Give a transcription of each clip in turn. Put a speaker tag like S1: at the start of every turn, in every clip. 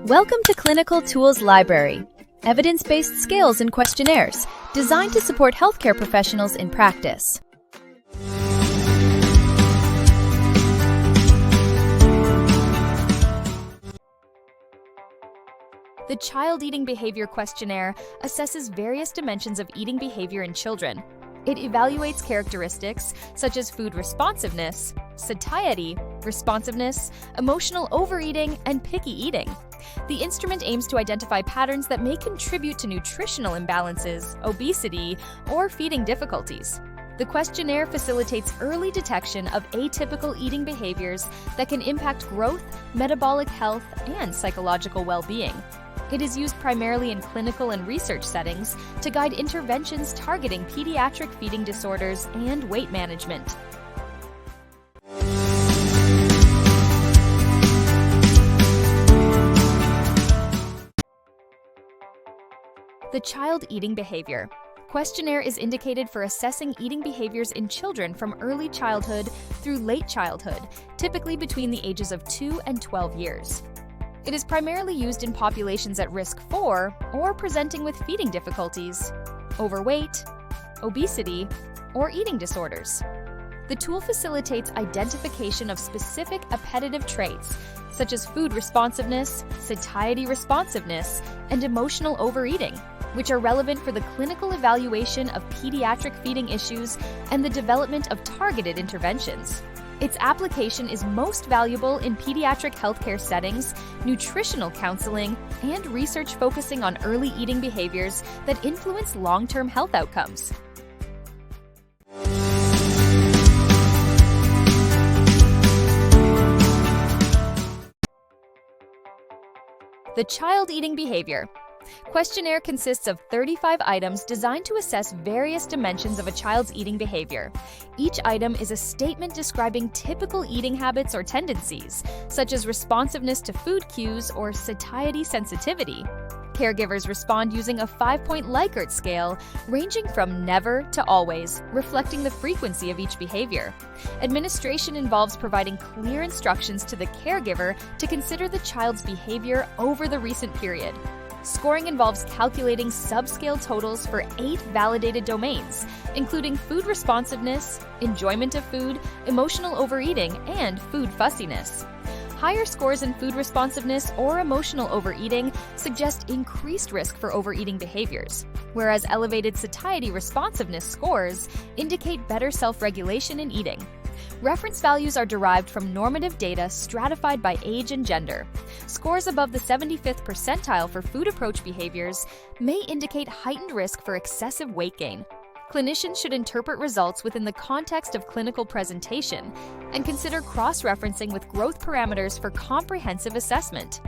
S1: Welcome to Clinical Tools Library, evidence-based scales and questionnaires designed to support healthcare professionals in practice. The Child Eating Behavior Questionnaire assesses various dimensions of eating behavior in children. It evaluates characteristics such as food responsiveness, satiety, responsiveness, emotional overeating, and picky eating. The instrument aims to identify patterns that may contribute to nutritional imbalances, obesity, or feeding difficulties. The questionnaire facilitates early detection of atypical eating behaviors that can impact growth, metabolic health, and psychological well-being. It is used primarily in clinical and research settings to guide interventions targeting pediatric feeding disorders and weight management. The Child Eating Behavior Questionnaire is indicated for assessing eating behaviors in children from early childhood through late childhood, typically between the ages of 2 and 12 years. It is primarily used in populations at risk for or presenting with feeding difficulties, overweight, obesity, or eating disorders. The tool facilitates identification of specific appetitive traits, such as food responsiveness, satiety responsiveness, and emotional overeating, which are relevant for the clinical evaluation of pediatric feeding issues and the development of targeted interventions. Its application is most valuable in pediatric healthcare settings, nutritional counseling, and research focusing on early eating behaviors that influence long-term health outcomes. The Child Eating Behavior Questionnaire consists of 35 items designed to assess various dimensions of a child's eating behavior. Each item is a statement describing typical eating habits or tendencies, such as responsiveness to food cues or satiety sensitivity. Caregivers respond using a 5-point Likert scale, ranging from never to always, reflecting the frequency of each behavior. Administration involves providing clear instructions to the caregiver to consider the child's behavior over the recent period. Scoring involves calculating subscale totals for 8 validated domains, including food responsiveness, enjoyment of food, emotional overeating, and food fussiness. Higher scores in food responsiveness or emotional overeating suggest increased risk for overeating behaviors, whereas elevated satiety responsiveness scores indicate better self-regulation in eating. Reference values are derived from normative data stratified by age and gender. Scores above the 75th percentile for food approach behaviors may indicate heightened risk for excessive weight gain. Clinicians should interpret results within the context of clinical presentation and consider cross-referencing with growth parameters for comprehensive assessment.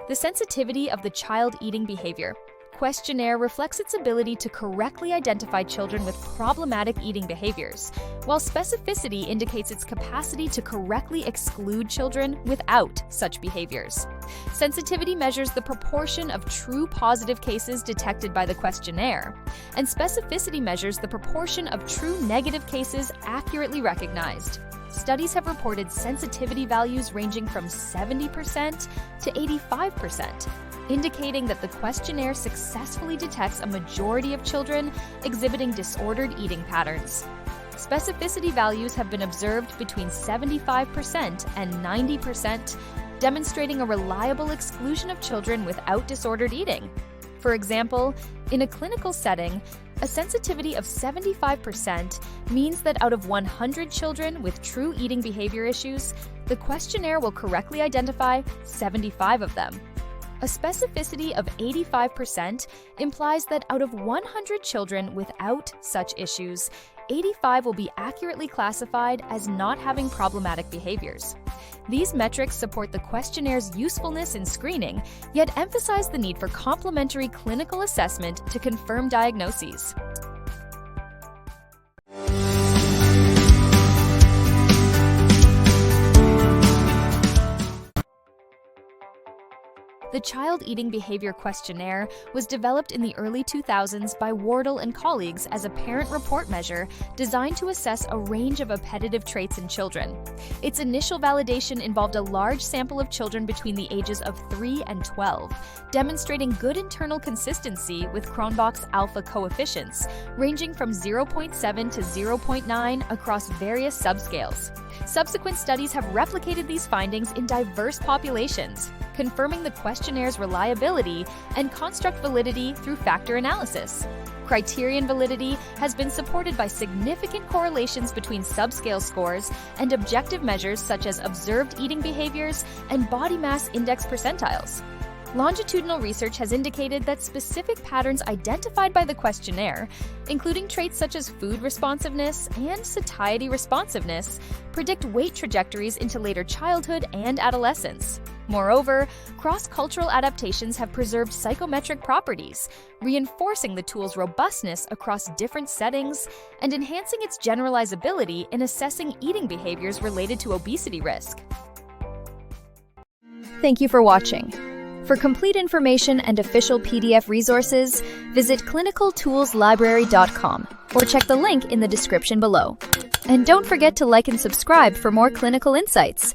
S1: The sensitivity of the child eating behavior questionnaire reflects its ability to correctly identify children with problematic eating behaviors, while specificity indicates its capacity to correctly exclude children without such behaviors. Sensitivity measures the proportion of true positive cases detected by the questionnaire, and specificity measures the proportion of true negative cases accurately recognized. Studies have reported sensitivity values ranging from 70% to 85%, indicating that the questionnaire successfully detects a majority of children exhibiting disordered eating patterns. Specificity values have been observed between 75% and 90%, demonstrating a reliable exclusion of children without disordered eating. For example, in a clinical setting, a sensitivity of 75% means that out of 100 children with true eating behavior issues, the questionnaire will correctly identify 75 of them. A specificity of 85% implies that out of 100 children without such issues, 85 will be accurately classified as not having problematic behaviors. These metrics support the questionnaires' usefulness in screening, yet emphasize the need for complementary clinical assessment to confirm diagnoses. The Child Eating Behavior Questionnaire was developed in the early 2000s by Wardle and colleagues as a parent report measure designed to assess a range of appetitive traits in children. Its initial validation involved a large sample of children between the ages of 3 and 12, demonstrating good internal consistency with Cronbach's alpha coefficients, ranging from 0.7 to 0.9 across various subscales. Subsequent studies have replicated these findings in diverse populations, confirming the questionnaires' reliability and construct validity through factor analysis. Criterion validity has been supported by significant correlations between subscale scores and objective measures such as observed eating behaviors and body mass index percentiles. Longitudinal research has indicated that specific patterns identified by the questionnaire, including traits such as food responsiveness and satiety responsiveness, predict weight trajectories into later childhood and adolescence. Moreover, cross-cultural adaptations have preserved psychometric properties, reinforcing the tool's robustness across different settings and enhancing its generalizability in assessing eating behaviors related to obesity risk.
S2: Thank you for watching. For complete information and official PDF resources, visit clinicaltoolslibrary.com or check the link in the description below. And don't forget to like and subscribe for more clinical insights.